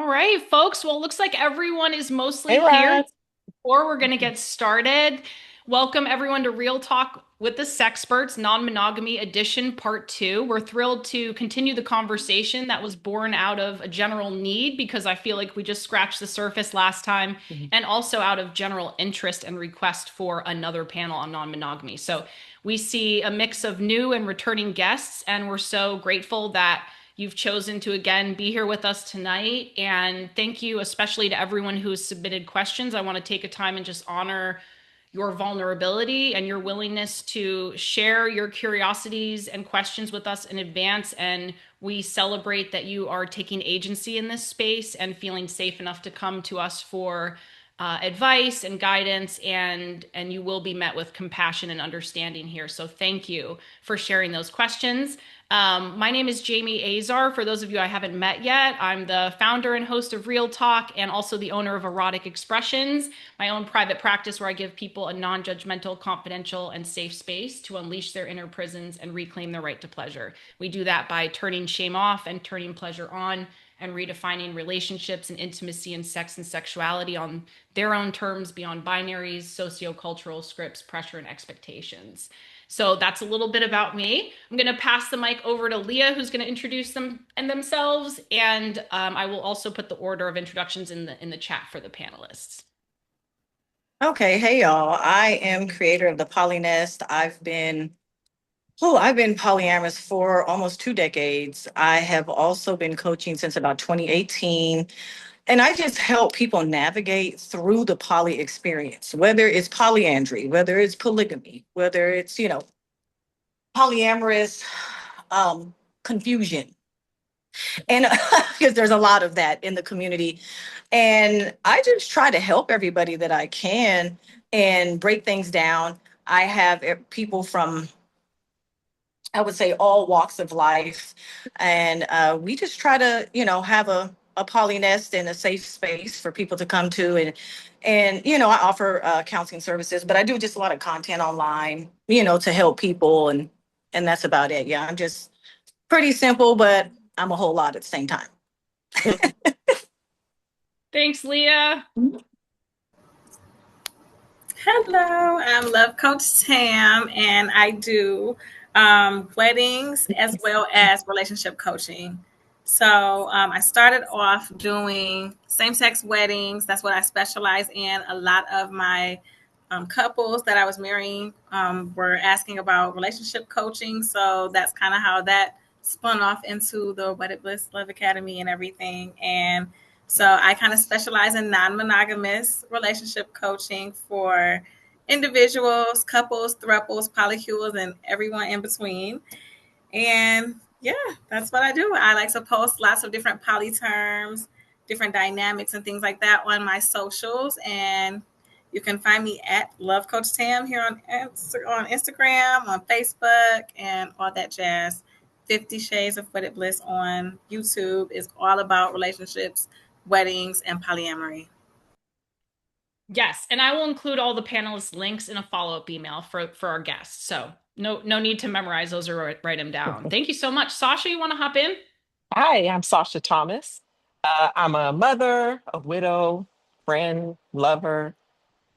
right, folks. Well, it looks like everyone is mostly Hey, here. Rod. Before we're going to get started, welcome everyone to Real Talk with the Sexperts, Non-Monogamy Edition Part 2. We're thrilled to continue the conversation that was born out of a general need because I feel like we just scratched the surface last time, Mhm. and also out of general interest and request for another panel on non-monogamy. So we see a mix of new and returning guests, and we're so grateful that you've chosen to again be here with us tonight. And thank you especially to everyone who has submitted questions. I want to take a time and just honor your vulnerability and your willingness to share your curiosities and questions with us in advance. And we celebrate that you are taking agency in this space and feeling safe enough to come to us for advice and guidance, and you will be met with compassion and understanding here. So thank you for sharing those questions. My name is Jamie Azar. For those of you I haven't met yet, I'm the founder and host of Real Talk and also the owner of Erotic Expressions, my own private practice where I give people a non-judgmental, confidential, and safe space to unleash their inner prisons and reclaim their right to pleasure. We do that by turning shame off and turning pleasure on, and redefining relationships and intimacy and sex and sexuality on their own terms beyond binaries, sociocultural scripts, pressure, and expectations. So that's a little bit about me. I'm going to pass the mic over to Leah, who's going to introduce them and themselves, and I will also put the order of introductions in the chat for the panelists. Okay, hey y'all. I am creator of the Polynest. I've been polyamorous for almost 2 decades. I have also been coaching since about 2018. And I just help people navigate through the poly experience, whether it's polyandry, whether it's polygamy, whether it's, polyamorous confusion. And because there's a lot of that in the community. And I just try to help everybody that I can and break things down. I have people from, I would say, all walks of life. And we just try to, have a poly nest and a safe space for people to come to. And I offer counseling services, but I do just a lot of content online, to help people. And that's about it. Yeah, I'm just pretty simple, but I'm a whole lot at the same time. Thanks, Leah. Hello, I'm Love Coach Tam, and I do weddings as well as relationship coaching. So I started off doing same sex weddings. That's what I specialize in. A lot of my couples that I was marrying were asking about relationship coaching. So that's kind of how that spun off into the Wedded Bliss Love Academy and everything. And so I kind of specialize in non-monogamous relationship coaching for individuals, couples, throuples, polycules, and everyone in between. And yeah, that's what I do. I like to post lots of different poly terms, different dynamics, and things like that on my socials. And you can find me at Love Coach Tam here on Instagram, on Facebook, and all that jazz. 50 Shades of Wedded Bliss on YouTube is all about relationships, weddings, and polyamory. Yes, and I will include all the panelists' links in a follow-up email for our guests. So no need to memorize those or write them down. Thank you so much. Sasha, you want to hop in? Hi, I'm Sasha Thomas. I'm a mother, a widow, friend, lover,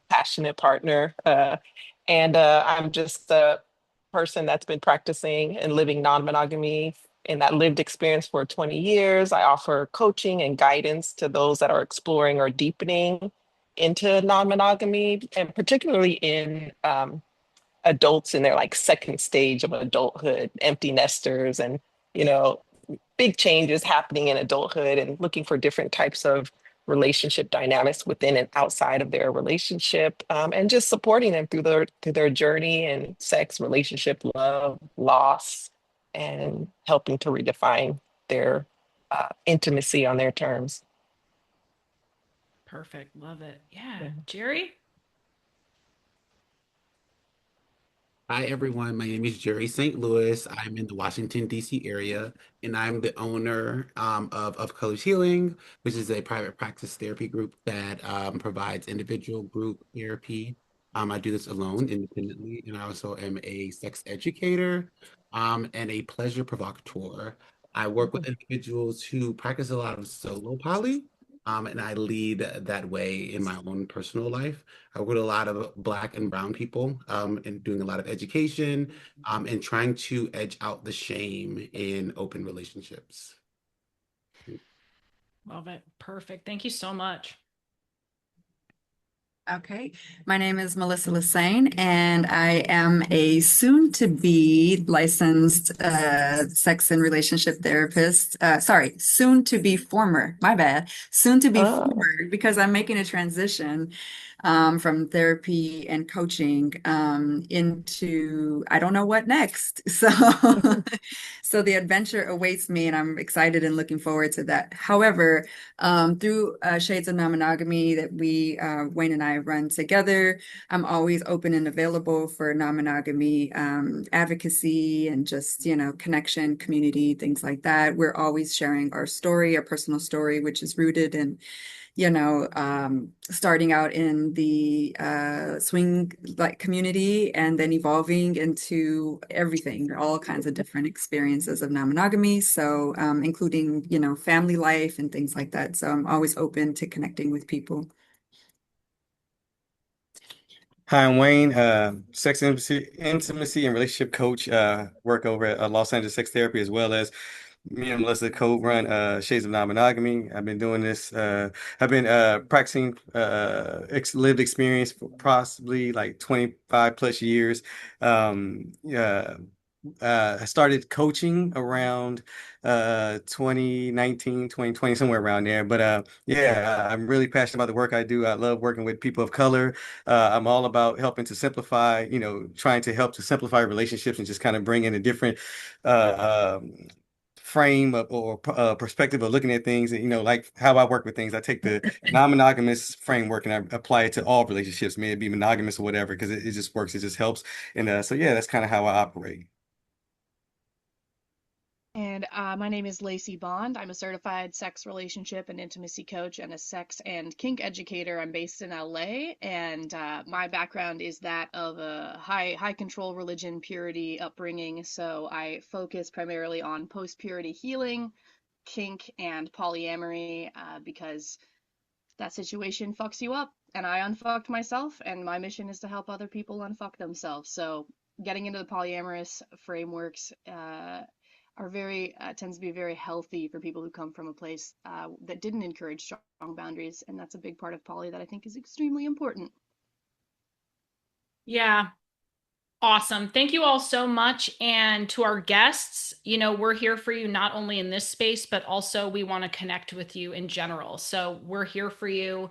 passionate partner, and I'm just a person that's been practicing and living non-monogamy in that lived experience for 20 years. I offer coaching and guidance to those that are exploring or deepening into non-monogamy, and particularly in adults in their like second stage of adulthood, empty nesters, and you know big changes happening in adulthood and looking for different types of relationship dynamics within and outside of their relationship, and just supporting them through their journey and sex, relationship, love, loss, and helping to redefine their intimacy on their terms. Perfect. Love it. Yeah. Jerry? Hi, everyone. My name is Jerry St. Louis. I'm in the Washington, D.C. area, and I'm the owner of Colors Healing, which is a private practice therapy group that provides individual group therapy. I do this alone, independently, and I also am a sex educator and a pleasure provocateur. I work with individuals who practice a lot of solo poly, And I lead that way in my own personal life. I work with a lot of Black and Brown people, and doing a lot of education, and trying to edge out the shame in open relationships. Love it. Perfect. Thank you so much. Okay, my name is Melissa Lassane, and I am a soon-to-be licensed sex and relationship therapist. Sorry, soon-to-be former, my bad, soon-to-be Oh, former, because I'm making a transition from therapy and coaching into I don't know what next. So, so the adventure awaits me, and I'm excited and looking forward to that. However, through Shades of Non-Monogamy that Wayne and I run together. I'm always open and available for non-monogamy advocacy and just, connection, community, things like that. We're always sharing our story, our personal story, which is rooted in starting out in the swing like community and then evolving into everything, all kinds of different experiences of non-monogamy. So, including, family life and things like that. So I'm always open to connecting with people. Hi, I'm Wayne, sex intimacy and relationship coach, work over at Los Angeles Sex Therapy, as well as me and Melissa co-run Shades of Non-Monogamy. I've been doing this, I've been practicing lived experience for possibly like 25 plus years. Yeah, I started coaching around 2019, 2020, somewhere around there. But yeah, I'm really passionate about the work I do. I love working with people of color. I'm all about helping to simplify, trying to help to simplify relationships and just kind of bring in a different frame or perspective of looking at things. And, like how I work with things, I take the non-monogamous framework and I apply it to all relationships, may it be monogamous or whatever, because it just works. It just helps. And so, yeah, that's kind of how I operate. And my name is Lacey Bond. I'm a certified sex, relationship, and intimacy coach and a sex and kink educator. I'm based in LA, and my background is that of a high control religion, purity upbringing. So I focus primarily on post purity healing, kink, and polyamory because that situation fucks you up. And I unfucked myself, and my mission is to help other people unfuck themselves. So getting into the polyamorous frameworks are very tends to be very healthy for people who come from a place that didn't encourage strong boundaries, and that's a big part of poly that I think is extremely important. Yeah. Awesome. Thank you all so much. And to our guests, we're here for you not only in this space, but also we want to connect with you in general. So we're here for you.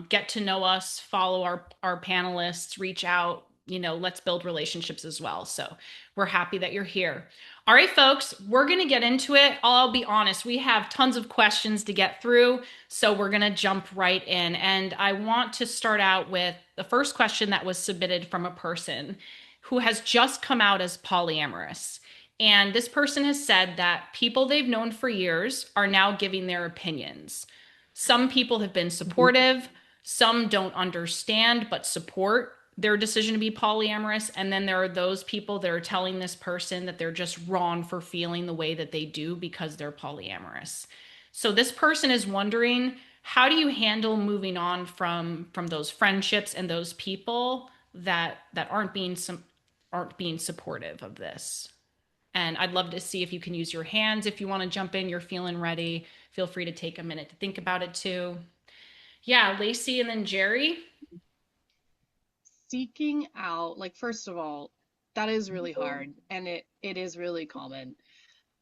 Get to know us, follow our panelists, reach out, let's build relationships as well. So we're happy that you're here. All right, folks, we're going to get into it. I'll be honest, we have tons of questions to get through. So we're going to jump right in. And I want to start out with the first question that was submitted from a person who has just come out as polyamorous. And this person has said that people they've known for years are now giving their opinions. Some people have been supportive, some don't understand but support their decision to be polyamorous. And then there are those people that are telling this person that they're just wrong for feeling the way that they do because they're polyamorous. So this person is wondering, how do you handle moving on from those friendships and those people that aren't being supportive of this? And I'd love to see if you can use your hands. If you want to jump in, you're feeling ready. Feel free to take a minute to think about it too. Yeah, Lacey and then Jerry. Seeking out, like, first of all, that is really hard, and it is really common.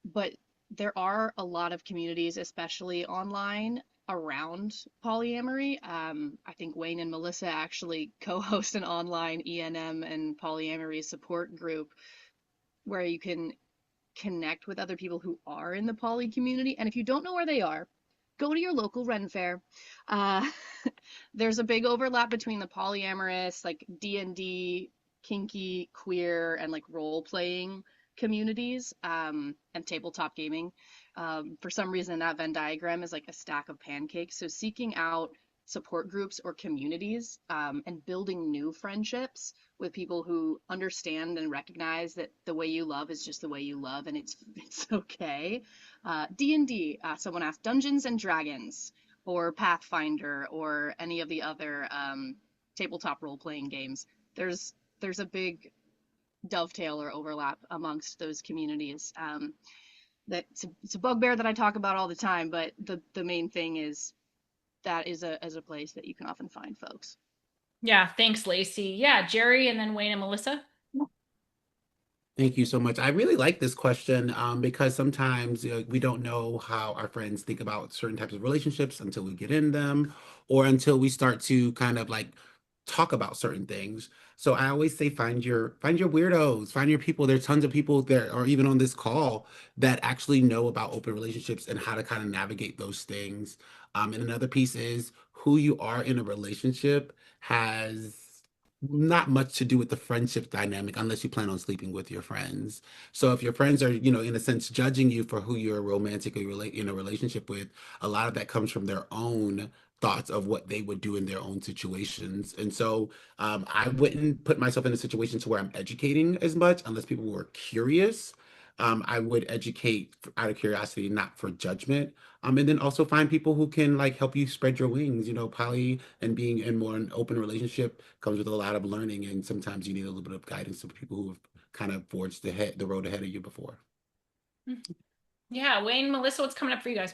But there are a lot of communities, especially online, around polyamory. I think Wayne and Melissa actually co-host an online ENM and polyamory support group where you can connect with other people who are in the poly community. And if you don't know where they are, go to your local Ren Fair. Uh, there's a big overlap between the polyamorous, like D&D, kinky, queer, and like role playing communities and tabletop gaming. For some reason, that Venn diagram is like a stack of pancakes. So seeking out support groups or communities and building new friendships with people who understand and recognize that the way you love is just the way you love and it's okay. D&D, someone asked, Dungeons and Dragons. or Pathfinder or any of the other tabletop role playing games. There's a big dovetail or overlap amongst those communities. It's a bugbear that I talk about all the time, but the main thing is that is a place that you can often find folks. Yeah, thanks, Lacey. Yeah, Jerry, and then Wayne and Melissa. Thank you so much. I really like this question because sometimes we don't know how our friends think about certain types of relationships until we get in them or until we start to kind of like talk about certain things. So I always say find your weirdos, find your people. There's tons of people that are even on this call that actually know about open relationships and how to kind of navigate those things. And another piece is who you are in a relationship has not much to do with the friendship dynamic unless you plan on sleeping with your friends. So if your friends are, in a sense, judging you for who you're romantically relate in a relationship with, a lot of that comes from their own thoughts of what they would do in their own situations. And so I wouldn't put myself in a situation to where I'm educating as much unless people were curious. I would educate out of curiosity, not for judgment. And then also find people who can like help you spread your wings. Poly and being in more an open relationship comes with a lot of learning, and sometimes you need a little bit of guidance from people who have kind of forged the road ahead of you before. Yeah, Wayne, Melissa, what's coming up for you guys?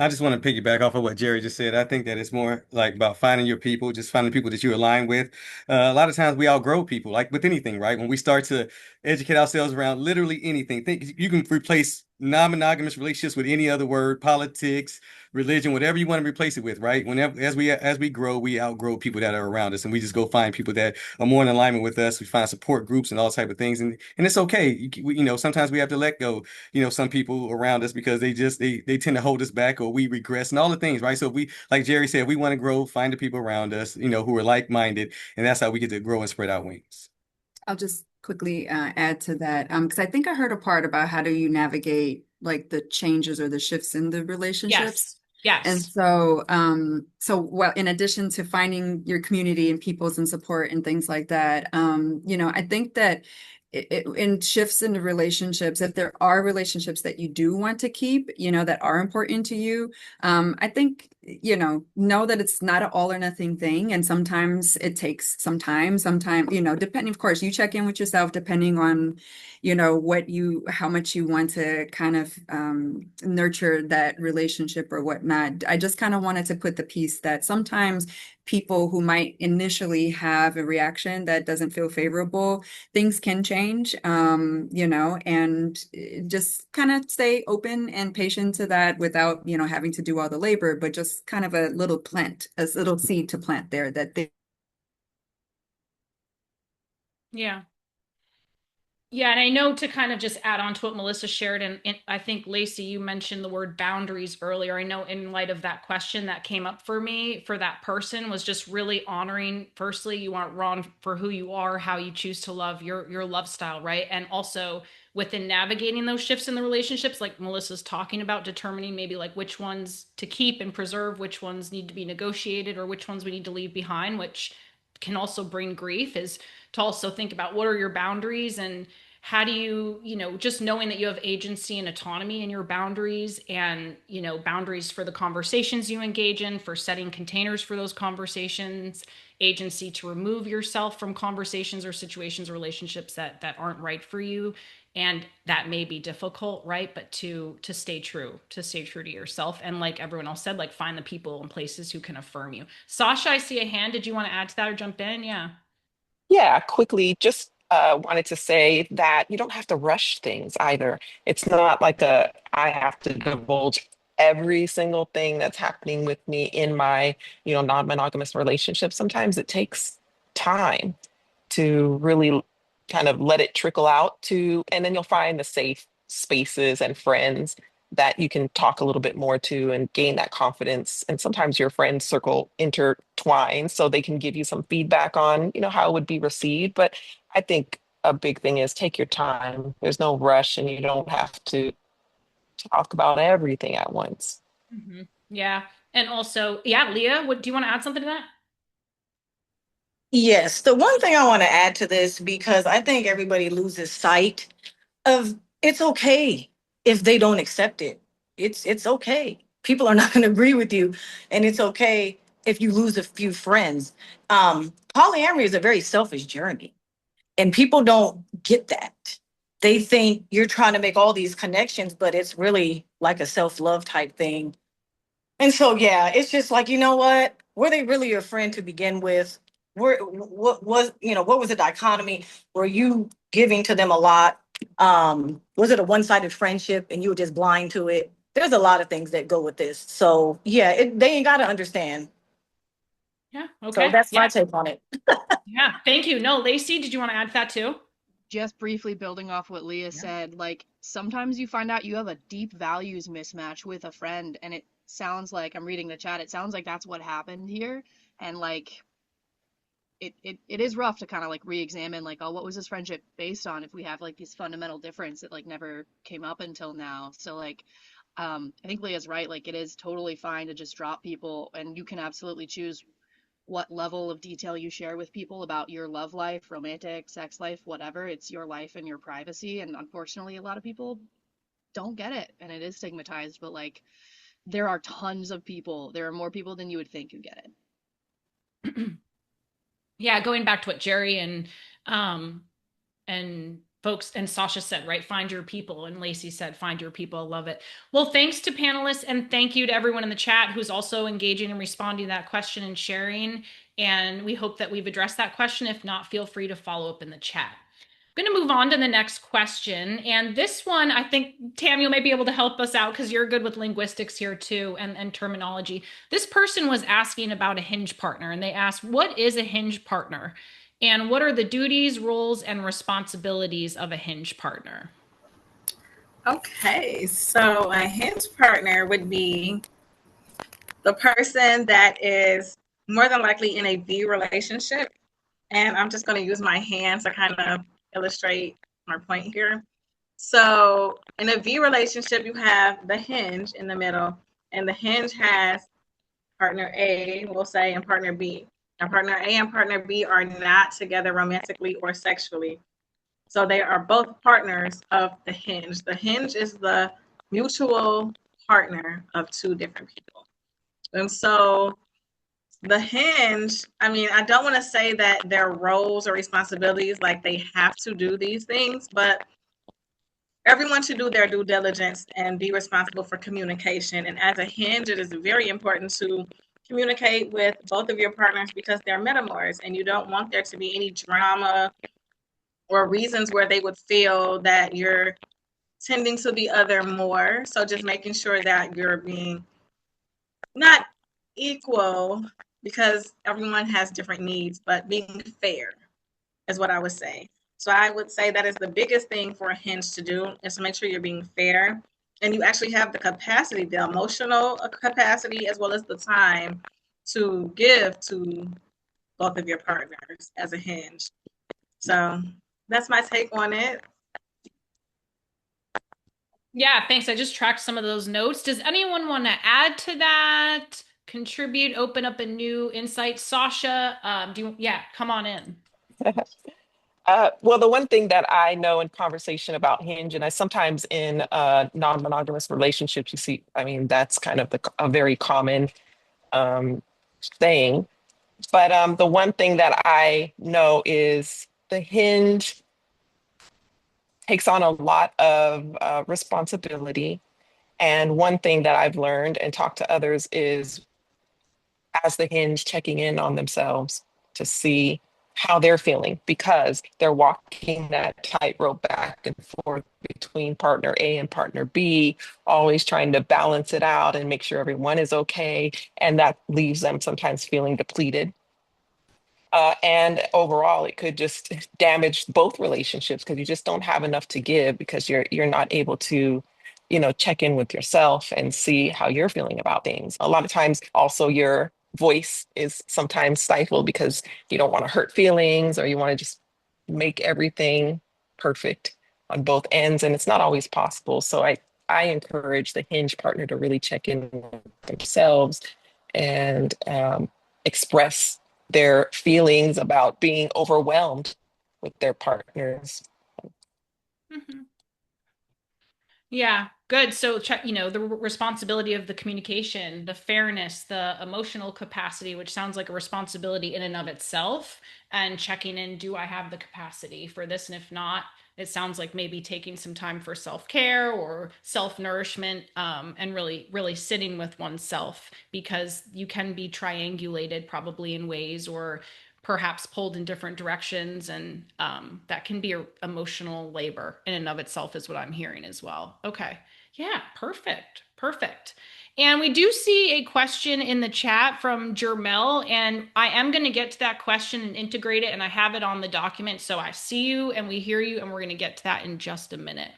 I just want to piggyback off of what Jerry just said. I think that it's more like about finding your people, just finding people that you align with. A lot of times we outgrow people, like with anything, right? When we start to educate ourselves around literally anything, think you can replace non-monogamous relationships with any other word, politics, religion, whatever you want to replace it with, right? Whenever as we grow, we outgrow people that are around us, and we just go find people that are more in alignment with us. We find support groups and all type of things, and it's okay. Sometimes we have to let go some people around us because they tend to hold us back or we regress and all the things, right? So we, like Jerry said, we want to grow, find the people around us, who are like-minded, and that's how we get to grow and spread our wings. I'll just quickly add to that because I think I heard a part about how do you navigate like the changes or the shifts in the relationships. Yes. And Yes. so well, in addition to finding your community and peoples and support and things like that, I think that in shifts in the relationships, if there are relationships that you do want to keep, that are important to you, I think, know that it's not an all or nothing thing. And sometimes it takes some time, depending, of course, you check in with yourself, depending on, how much you want to kind of nurture that relationship or whatnot. I just kind of wanted to put the piece that sometimes people who might initially have a reaction that doesn't feel favorable, things can change, and just kind of stay open and patient to that without, having to do all the labor, but just kind of a little seed to plant there that they. Yeah. Yeah, and I know to kind of just add on to what Melissa shared, and I think Lacey, you mentioned the word boundaries earlier. I know in light of that question that came up for me for that person was just really honoring, firstly, you aren't wrong for who you are, how you choose to love your love style, right? And also within navigating those shifts in the relationships, like Melissa's talking about, determining maybe like which ones to keep and preserve, which ones need to be negotiated, or which ones we need to leave behind, which can also bring grief, is to also think about what are your boundaries and how do you, just knowing that you have agency and autonomy in your boundaries and, boundaries for the conversations you engage in, for setting containers for those conversations, agency to remove yourself from conversations or situations or relationships that aren't right for you. And that may be difficult, right? But to stay true, to yourself. And like everyone else said, like find the people and places who can affirm you. Sasha, I see a hand. Did you want to add to that or jump in? Yeah. Yeah, quickly, just wanted to say that you don't have to rush things either. It's not like I have to divulge every single thing that's happening with me in my, non-monogamous relationship. Sometimes it takes time to really kind of let it trickle out to, and then you'll find the safe spaces and friends that you can talk a little bit more to and gain that confidence. And sometimes your friend circle intertwines so they can give you some feedback on, how it would be received. But I think a big thing is take your time. There's no rush and you don't have to talk about everything at once. Yeah. And also, yeah, Leah, what do you want to add something to that? Yes, the one thing I want to add to this, because I think everybody loses sight of it's okay if they don't accept it. It's okay. People are not going to agree with you, and it's okay if you lose a few friends. Polyamory is a very selfish journey, and people don't get that. They think you're trying to make all these connections, but it's really like a self-love type thing. And so, yeah, it's just like, you know what? Were they really your friend to begin with? What was the dichotomy? Were you giving to them a lot? Was it a one-sided friendship and you were just blind to it? There's a lot of things that go with this. So yeah, they ain't got to understand. Yeah. So Okay. that's my Yeah. take on it. Yeah. Thank you. No, Lacey, did you want to add to that too? Just briefly building off what Leah said, like sometimes you find out you have a deep values mismatch with a friend, and it sounds like I'm reading the chat. It sounds like that's what happened here, and like it is rough to kind of like re-examine like, oh, what was this friendship based on if we have like these fundamental difference that like never came up until now. So like I think Leah's right, like it is totally fine to just drop people, and you can absolutely choose what level of detail you share with people about your love life, romantic, sex life, whatever. It's your life and your privacy, and unfortunately a lot of people don't get it, and it is stigmatized, but like there are tons of people, there are more people than you would think who get it. Yeah, going back to what Jerry and folks and Sasha said, right? Find your people. And Lacey said, find your people. Love it. Well, thanks to panelists and thank you to everyone in the chat who's also engaging and responding to that question and sharing. And we hope that we've addressed that question. If not, feel free to follow up in the chat. I'm going to move on to the next question. And this one, I think, Tam, you may be able to help us out because you're good with linguistics here too and terminology. This person was asking about a hinge partner, and they asked, what is a hinge partner? And what are the duties, roles, and responsibilities of a hinge partner? Okay, so a hinge partner would be the person that is more than likely in a V relationship. And I'm just going to use my hands to kind of illustrate my point here. So in a V relationship, you have the hinge in the middle, and the hinge has partner A, we'll say, and partner B. Now, partner A and partner B are not together romantically or sexually. So they are both partners of the hinge. The hinge is the mutual partner of two different people. And so the hinge, I mean, I don't want to say that their roles or responsibilities, like they have to do these things, but everyone should do their due diligence and be responsible for communication. And as a hinge, it is very important to communicate with both of your partners because they're metamors and you don't want there to be any drama or reasons where they would feel that you're tending to the other more. So just making sure that you're being not equal because everyone has different needs, but being fair is what I would say. So I would say that is the biggest thing for a hinge to do is to make sure you're being fair and you actually have the capacity, the emotional capacity, as well as the time to give to both of your partners as a hinge. So that's my take on it. Yeah, thanks. I just tracked some of those notes. Does anyone want to add to that? Contribute, open up a new insight? Sasha, yeah, come on in. Well, the one thing that I know in conversation about Hinge, and I sometimes in non-monogamous relationships, you see, I mean, that's kind of a very common saying. But the one thing that I know is the Hinge takes on a lot of responsibility. And one thing that I've learned and talked to others is as the hinge checking in on themselves to see how they're feeling because they're walking that tightrope back and forth between partner A and partner B, always trying to balance it out and make sure everyone is okay. And that leaves them sometimes feeling depleted. And overall, it could just damage both relationships because you just don't have enough to give because you're not able to, check in with yourself and see how you're feeling about things. A lot of times, also your voice is sometimes stifled because you don't want to hurt feelings or you want to just make everything perfect on both ends, and it's not always possible. So I encourage the hinge partner to really check in with themselves and express their feelings about being overwhelmed with their partners. Mm-hmm. Yeah. Good. So, the responsibility of the communication, the fairness, the emotional capacity, which sounds like a responsibility in and of itself, and checking in, do I have the capacity for this? And if not, it sounds like maybe taking some time for self-care or self-nourishment, and really, really sitting with oneself, because you can be triangulated probably in ways, or perhaps pulled in different directions, and that can be emotional labor in and of itself, is what I'm hearing as well. Okay. Yeah, perfect. Perfect. And we do see a question in the chat from Jermel, and I am going to get to that question and integrate it, and I have it on the document. So I see you and we hear you, and we're going to get to that in just a minute.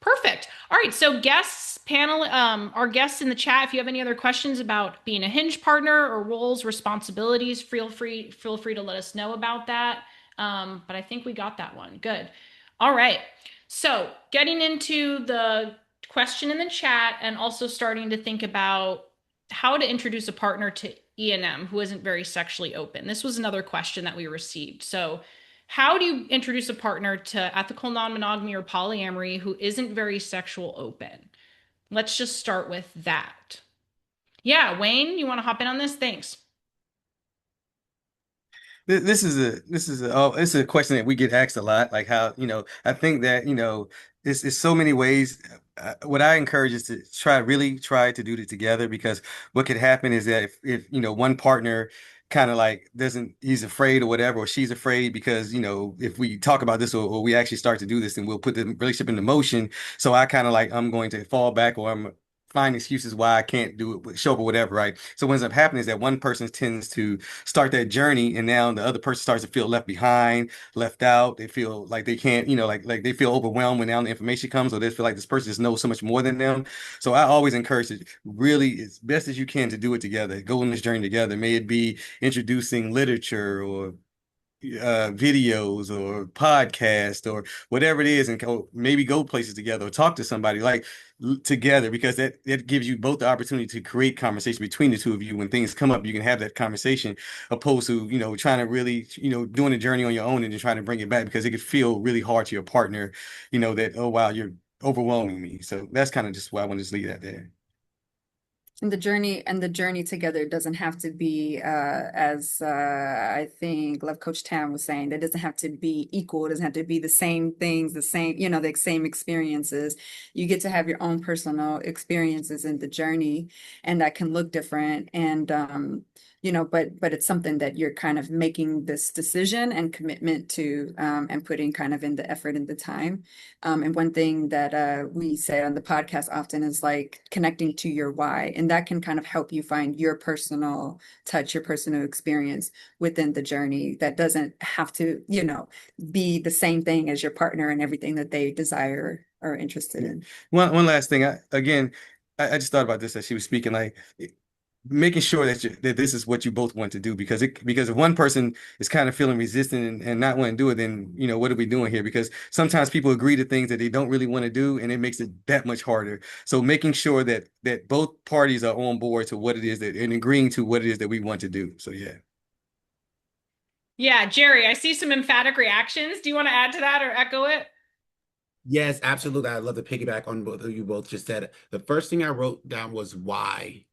Perfect. All right. So guests, panel, our guests in the chat, if you have any other questions about being a hinge partner or roles, responsibilities, feel free to let us know about that. But I think we got that one. Good. All right. So getting into the question in the chat, and also starting to think about how to introduce a partner to E&M who isn't very sexually open. This was another question that we received. So, how do you introduce a partner to ethical non-monogamy or polyamory who isn't very sexual open? Let's just start with that. Yeah, Wayne, you want to hop in on this? Thanks. This is a question that we get asked a lot. Like how, I think that, it's so many ways. What I encourage is to really try to do it together, because what could happen is that if one partner kind of like doesn't, he's afraid or whatever, or she's afraid because, if we talk about this, or we actually start to do this, then we'll put the relationship into motion. So I kind of like, I'm going to fall back, or I'm find excuses why I can't do it, show up or whatever, right? So what ends up happening is that one person tends to start that journey, and now the other person starts to feel left behind, left out. They feel like they can't, like they feel overwhelmed when now the information comes, or they feel like this person just knows so much more than them. So I always encourage it really as best as you can to do it together, go on this journey together. May it be introducing literature, or videos, or podcast, or whatever it is, and maybe go places together, or talk to somebody like together, because that gives you both the opportunity to create conversation between the two of you. When things come up, you can have that conversation, opposed to trying to really doing a journey on your own and then trying to bring it back, because it could feel really hard to your partner, that, oh wow, you're overwhelming me. So that's kind of just why I want to just leave that there. And the journey together doesn't have to be as I think Love Coach Tam was saying, that doesn't have to be equal. It doesn't have to be the same things, the same, the same experiences. You get to have your own personal experiences in the journey, and that can look different. And but it's something that you're kind of making this decision and commitment to, and putting kind of in the effort and the time. And one thing that we say on the podcast often is like connecting to your why. And that can kind of help you find your personal touch, your personal experience within the journey, that doesn't have to, be the same thing as your partner and everything that they desire or interested in. One last thing. I just thought about this as she was speaking, like making sure that this is what you both want to do, because if one person is kind of feeling resistant and not wanting to do it, then what are we doing here? Because sometimes people agree to things that they don't really want to do, and it makes it that much harder. So making sure that both parties are on board to what it is that, and agreeing to what it is that we want to do. So yeah. Yeah, Jerry, I see some emphatic reactions. Do you want to add to that or echo it? Yes, absolutely. I'd love to piggyback on both of you both just said. The first thing I wrote down was why.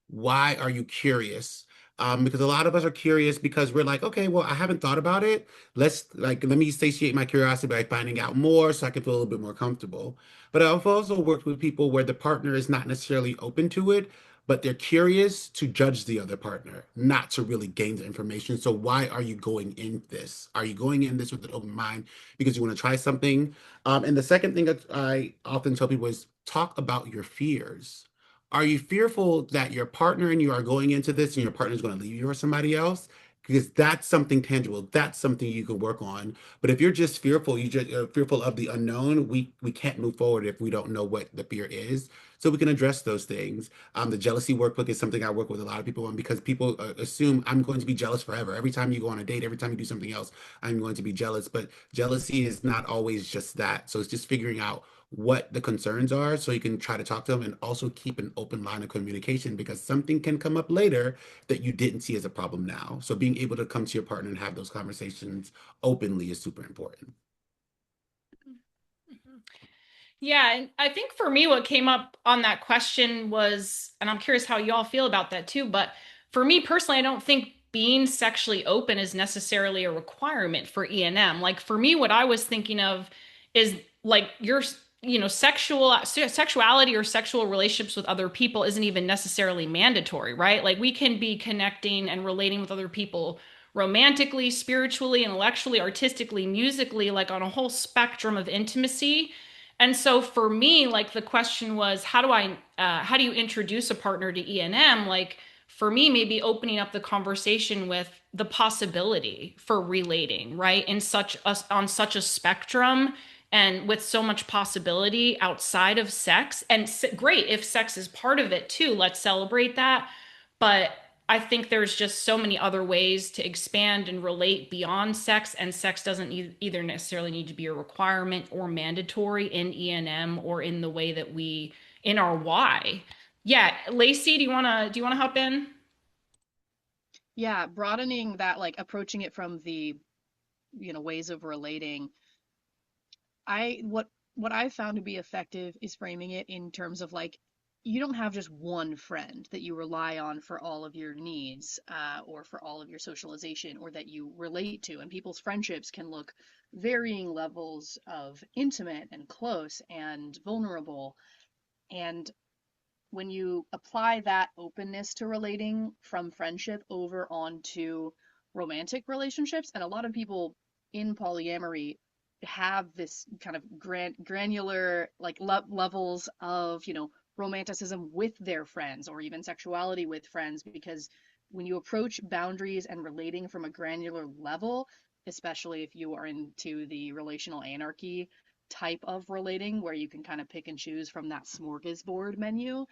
Why are you curious? Because a lot of us are curious because we're like, okay, well, I haven't thought about it. Let me satiate my curiosity by finding out more so I can feel a little bit more comfortable. But I've also worked with people where the partner is not necessarily open to it, but they're curious to judge the other partner, not to really gain the information. So why are you going in this? Are you going in this with an open mind because you want to try something? And the second thing that I often tell people is talk about your fears. Are you fearful that your partner and you are going into this and your partner is going to leave you for somebody else? Because that's something tangible. That's something you could work on. But if you're just fearful, you just fearful of the unknown, we can't move forward if we don't know what the fear is. So we can address those things. The jealousy workbook is something I work with a lot of people on, because people assume I'm going to be jealous forever. Every time you go on a date, every time you do something else, I'm going to be jealous. But jealousy is not always just that. So it's just figuring out what the concerns are so you can try to talk to them, and also keep an open line of communication, because something can come up later that you didn't see as a problem now. So being able to come to your partner and have those conversations openly is super important. Yeah, and I think for me, what came up on that question was, and I'm curious how y'all feel about that too, but for me personally, I don't think being sexually open is necessarily a requirement for E&M. Like for me, what I was thinking of is like your, sexuality or sexual relationships with other people isn't even necessarily mandatory, right? Like we can be connecting and relating with other people romantically, spiritually, intellectually, artistically, musically, like on a whole spectrum of intimacy. And so for me, like the question was, how do you introduce a partner to E&M? Like for me, maybe opening up the conversation with the possibility for relating, right? On such a spectrum and with so much possibility outside of sex. And great if sex is part of it too. Let's celebrate that. But I think there's just so many other ways to expand and relate beyond sex, and sex doesn't either necessarily need to be a requirement or mandatory in E&M or in the way that we in our why. Yeah, Lacey, do you wanna hop in? Yeah, broadening that, like approaching it from the, ways of relating. I what I found to be effective is framing it in terms of like you don't have just one friend that you rely on for all of your needs, or for all of your socialization, or that you relate to. And people's friendships can look varying levels of intimate and close and vulnerable. And when you apply that openness to relating from friendship over onto romantic relationships, and a lot of people in polyamory have this kind of granular like levels of, romanticism with their friends, or even sexuality with friends, because when you approach boundaries and relating from a granular level, especially if you are into the relational anarchy type of relating where you can kind of pick and choose from that smorgasbord menu,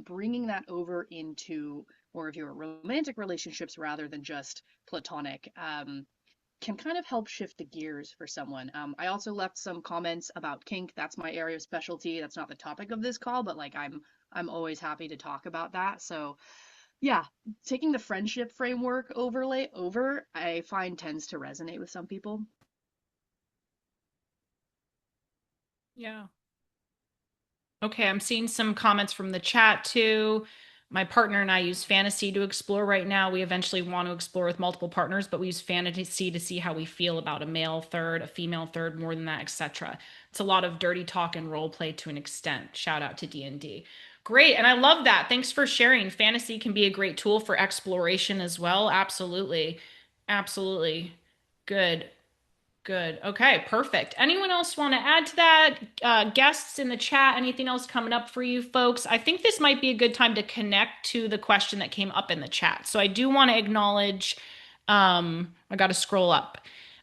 bringing that over into more of your romantic relationships rather than just platonic, can kind of help shift the gears for someone. I also left some comments about kink. That's my area of specialty. That's not the topic of this call, but like I'm always happy to talk about that. So yeah, taking the friendship framework overlay over, I find tends to resonate with some people. Yeah. Okay, I'm seeing some comments from the chat too. My partner and I use fantasy to explore right now. We eventually want to explore with multiple partners, but we use fantasy to see how we feel about a male third, a female third, more than that, etc. It's a lot of dirty talk and role play to an extent. Shout out to D&D. Great, and I love that. Thanks for sharing. Fantasy can be a great tool for exploration as well. Absolutely. Absolutely. Good. Good. Okay, perfect. Anyone else want to add to that? Guests in the chat, anything else coming up for you folks? I think this might be a good time to connect to the question that came up in the chat. So I do want to acknowledge, I got to scroll up.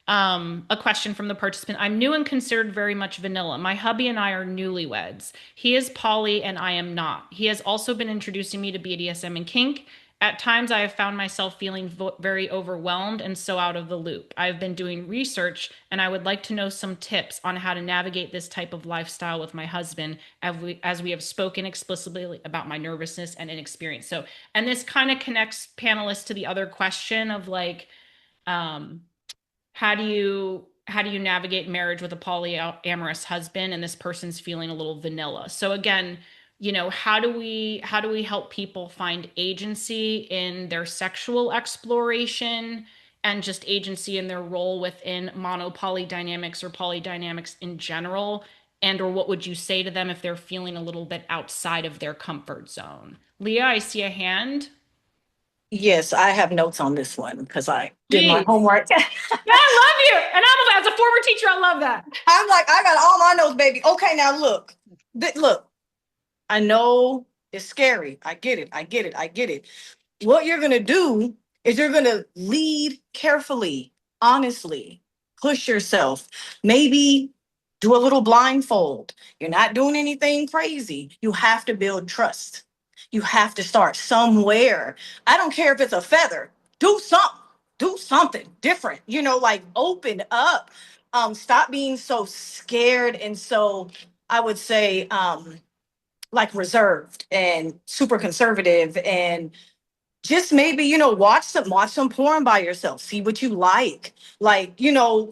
A question from the participant. I'm new and considered very much vanilla. My hubby and I are newlyweds. He is poly and I am not. He has also been introducing me to BDSM and kink. At times, I have found myself feeling very overwhelmed and so out of the loop. I've been doing research and I would like to know some tips on how to navigate this type of lifestyle with my husband as we have spoken explicitly about my nervousness and inexperience. So, and this kind of connects panelists to the other question of like, um, how do you navigate marriage with a polyamorous husband and this person's feeling a little vanilla? So again, how do we help people find agency in their sexual exploration and just agency in their role within monopoly dynamics or polydynamics in general? And or what would you say to them if they're feeling a little bit outside of their comfort zone? Leah, I see a hand. Yes, I have notes on this one because I did my Please. homework. Yeah, I love you. And I'm as a former teacher, I love that. I'm like, I got all my notes, baby. Okay, now look. Look, I know it's scary. I get it. I get it. I get it. What you're going to do is you're going to lead carefully, honestly, push yourself. Maybe do a little blindfold. You're not doing anything crazy. You have to build trust. You have to start somewhere. I don't care if it's a feather. Do something. Do something different. Like open up. Stop being so scared and so, I would say, like reserved and super conservative, and just maybe watch some porn by yourself, see what you like,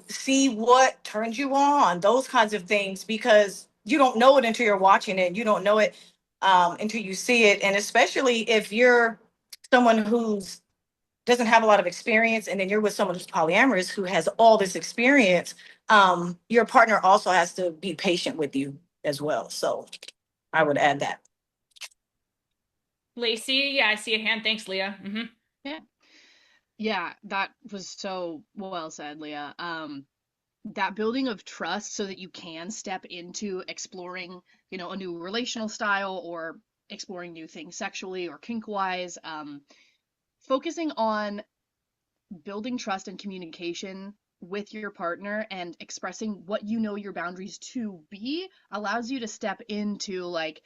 see what turns you on, those kinds of things, because you don't know it until you're watching it. You don't know it until you see it. And especially if you're someone who's doesn't have a lot of experience, and then you're with someone who's polyamorous who has all this experience, your partner also has to be patient with you as well. So I would add that. Lacey, yeah, I see a hand. Thanks, Leah. Yeah. Yeah, that was so well said, Leah. That building of trust so that you can step into exploring, a new relational style or exploring new things sexually or kink wise. Focusing on building trust and communication with your partner and expressing what you know your boundaries to be allows you to step into like,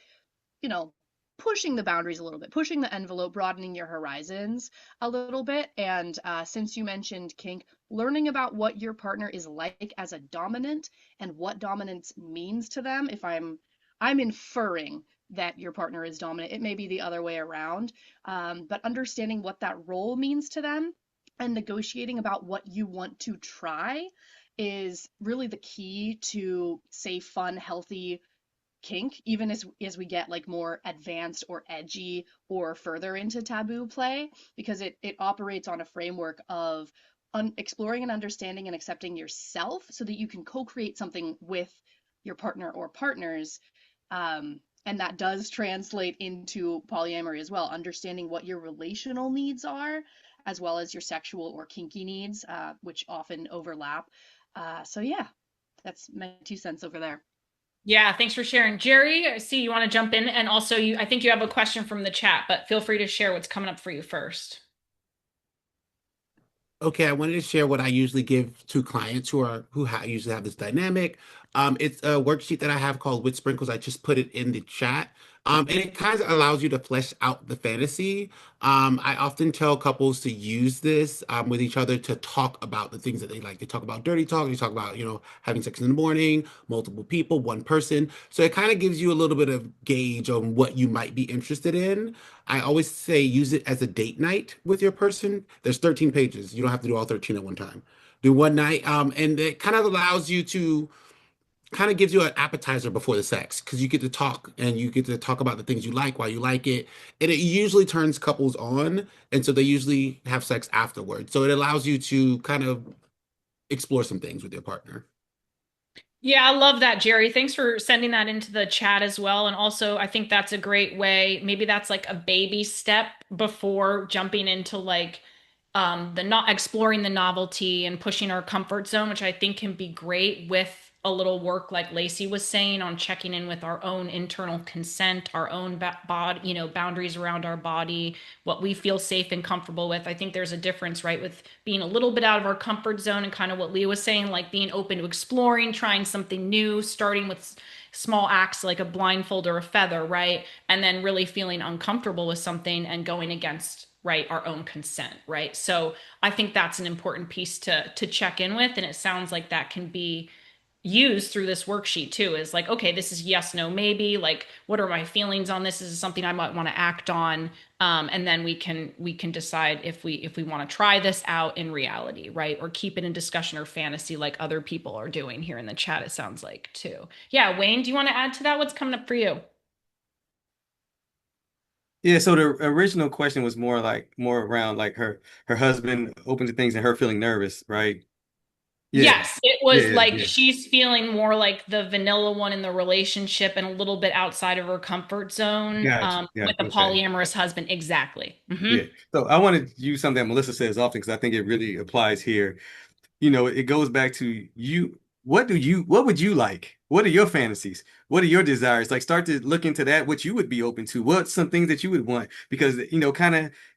you know, pushing the boundaries a little bit, pushing the envelope, broadening your horizons a little bit. And since you mentioned kink, learning about what your partner is like as a dominant and what dominance means to them. If I'm inferring that your partner is dominant, it may be the other way around. But understanding what that role means to them and negotiating about what you want to try is really the key to safe, fun, healthy kink, even as we get like more advanced or edgy or further into taboo play, because it operates on a framework of exploring and understanding and accepting yourself so that you can co-create something with your partner or partners. And that does translate into polyamory as well, understanding what your relational needs are, as well as your sexual or kinky needs, which often overlap. So yeah, that's my 2 cents over there. Yeah, thanks for sharing. Jerry, I see you want to jump in. And also I think you have a question from the chat, but feel free to share what's coming up for you first. Okay, I wanted to share what I usually give to clients who usually have this dynamic. It's a worksheet that I have called with sprinkles. I just put it in the chat. And it kind of allows you to flesh out the fantasy. I often tell couples to use this with each other to talk about the things that they like. They talk about dirty talk. They talk about, having sex in the morning, multiple people, one person. So it kind of gives you a little bit of gauge on what you might be interested in. I always say use it as a date night with your person. There's 13 pages. You don't have to do all 13 at one time. Do one night, and it kind of allows you to kind of gives you an appetizer before the sex because you get to talk and you get to talk about the things you like, why you like it, and it usually turns couples on, and so they usually have sex afterwards. So it allows you to kind of explore some things with your partner. Yeah, I love that, Jerry. Thanks for sending that into the chat as well. And also, I think that's a great way. Maybe that's like a baby step before jumping into like the not exploring the novelty and pushing our comfort zone, which I think can be great with a little work like Lacey was saying on checking in with our own internal consent, our own body, boundaries around our body, what we feel safe and comfortable with. I think there's a difference, right, with being a little bit out of our comfort zone and kind of what Leah was saying, like being open to exploring, trying something new, starting with small acts like a blindfold or a feather, right? And then really feeling uncomfortable with something and going against, right, our own consent, right? So I think that's an important piece to check in with. And it sounds like that can be used through this worksheet too, is like, okay, this is yes, no, maybe, like what are my feelings on this? Is something I might want to act on? And then we can decide if we want to try this out in reality, right? Or keep it in discussion or fantasy like other people are doing here in the chat, it sounds like too. Yeah, Wayne, do you want to add to that? What's coming up for you? Yeah, so the original question was more around like her husband open to things and her feeling nervous, right? Yeah, Yes, it was yeah, like yeah. she's feeling more like the vanilla one in the relationship and a little bit outside of her comfort zone Gotcha, with a gotcha. Okay. polyamorous husband. Exactly. Yeah. So I want to use something that Melissa says often because I think it really applies here. It goes back to you. What would you like? What are your fantasies? What are your desires? Like start to look into that, what you would be open to, what's some things that you would want? Because,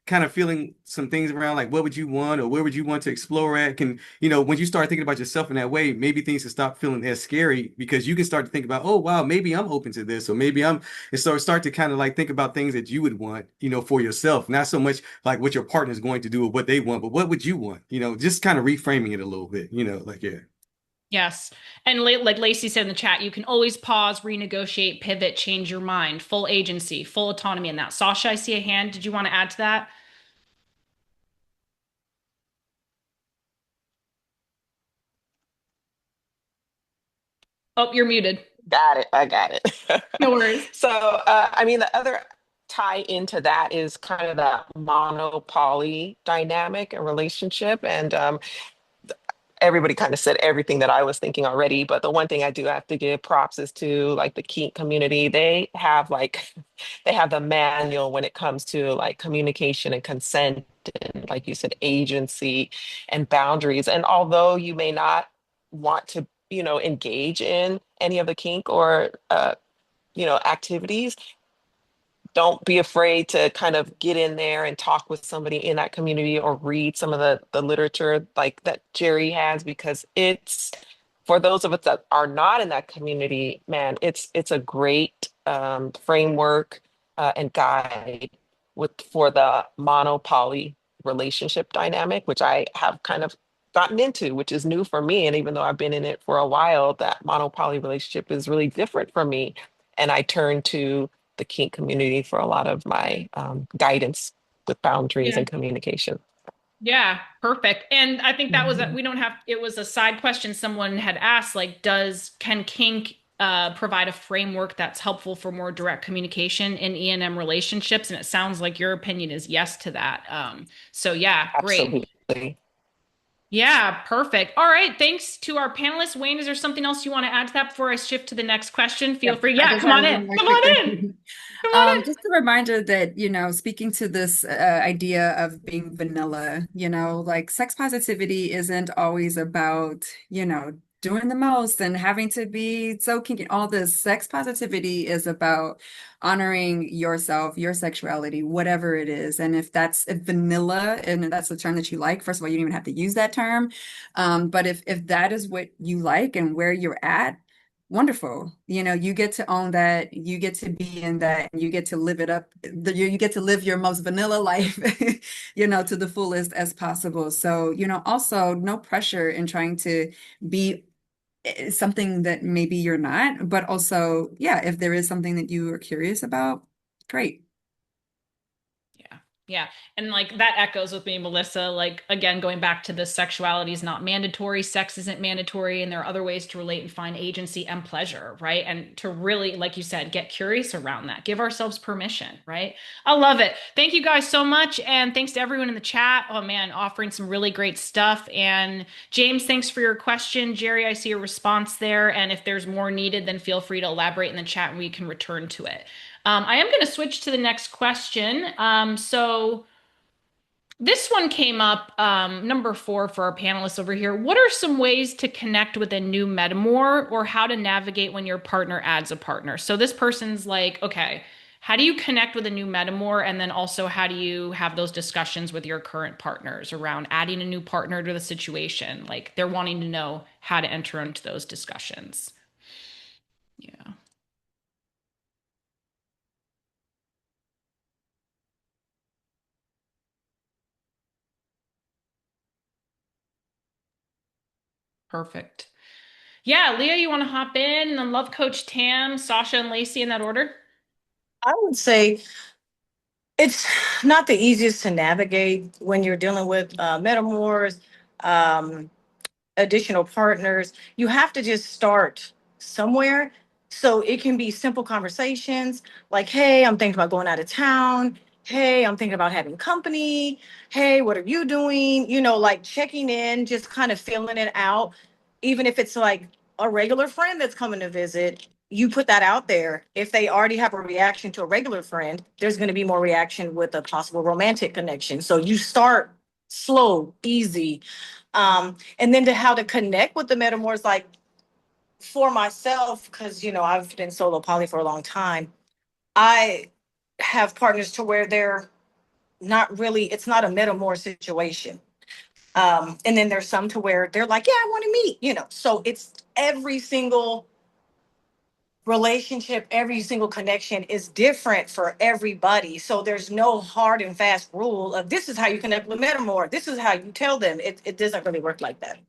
kind of feeling some things around like what would you want or where would you want to explore at can, when you start thinking about yourself in that way, maybe things can stop feeling as scary because you can start to think about, oh wow, maybe I'm open to this, or maybe and so start to kind of like think about things that you would want, for yourself, not so much like what your partner is going to do or what they want, but what would you want? Just kind of reframing it a little bit, like yeah. Yes. And like Lacey said in the chat, you can always pause, renegotiate, pivot, change your mind, full agency, full autonomy in that. Sasha, I see a hand. Did you want to add to that? Oh, you're muted. Got it. I got it. No worries. So, I mean, the other tie into that is kind of that monopoly dynamic and relationship. And everybody kind of said everything that I was thinking already. But the one thing I do have to give props is to like the kink community. They have like, they have the manual when it comes to like communication and consent and like you said, agency and boundaries. And although you may not want to, engage in any of the kink or, activities, don't be afraid to kind of get in there and talk with somebody in that community or read some of the literature like that Jerry has, because it's for those of us that are not in that community, man, it's a great framework and guide for the monopoly relationship dynamic, which I have kind of gotten into, which is new for me. And even though I've been in it for a while, that monopoly relationship is really different for me. And I turn to the kink community for a lot of my guidance with boundaries Yeah. and communication. Yeah, perfect. And I think that was Mhm. we don't have it was a side question someone had asked, like, can kink provide a framework that's helpful for more direct communication in E&M relationships? And it sounds like your opinion is yes to that. So yeah, great. Absolutely. Yeah, perfect. All right. Thanks to our panelists. Wayne, is there something else you want to add to that before I shift to the next question? Feel Yep, free. I Yeah, just come had on in. one more Come quick on in. thing. Come on in. Just a reminder that, speaking to this idea of being vanilla, like sex positivity isn't always about, doing the most and having to be so kinky. All this sex positivity is about honoring yourself, your sexuality, whatever it is. And if vanilla, and that's the term that you like, first of all, you don't even have to use that term. But if that is what you like and where you're at, wonderful. You get to own that, you get to be in that, and you get to live it up. You get to live your most vanilla life, to the fullest as possible. So, also no pressure in trying to be something that maybe you're not, but also, yeah, if there is something that you are curious about, great. Yeah. Yeah. And like that echoes with me, Melissa. Like, again, going back to the sexuality is not mandatory, sex isn't mandatory, and there are other ways to relate and find agency and pleasure, right? And to really, like you said, get curious around that, give ourselves permission, right? I love it. Thank you guys so much. And thanks to everyone in the chat. Oh man, offering some really great stuff. And James, thanks for your question. Jerry, I see a response there. And if there's more needed, then feel free to elaborate in the chat and we can return to it. I am going to switch to the next question. So this one came up, number 4 for our panelists over here. What are some ways to connect with a new metamor or how to navigate when your partner adds a partner? So this person's like, okay, how do you connect with a new metamor? And then also, how do you have those discussions with your current partners around adding a new partner to the situation? Like they're wanting to know how to enter into those discussions. Yeah, perfect. Yeah, Leah, you want to hop in? And then Love Coach Tam, Sasha, and Lacey in that order? I would say it's not the easiest to navigate when you're dealing with metamors, um, additional partners. You have to just start somewhere. So it can be simple conversations like, hey, I'm thinking about going out of town. Hey, I'm thinking about having company. Hey, what are you doing? Like checking in, just kind of feeling it out. Even if it's like a regular friend that's coming to visit, you put that out there. If they already have a reaction to a regular friend, there's going to be more reaction with a possible romantic connection. So you start slow, easy, and then to how to connect with the metamors, like for myself, because I've been solo poly for a long time. I have partners to where they're not really, it's not a metamor situation. And then there's some to where they're like, yeah, I want to meet. So it's every single relationship, every single connection is different for everybody. So there's no hard and fast rule of this is how you connect with metamor. This is how you tell them. It doesn't really work like that.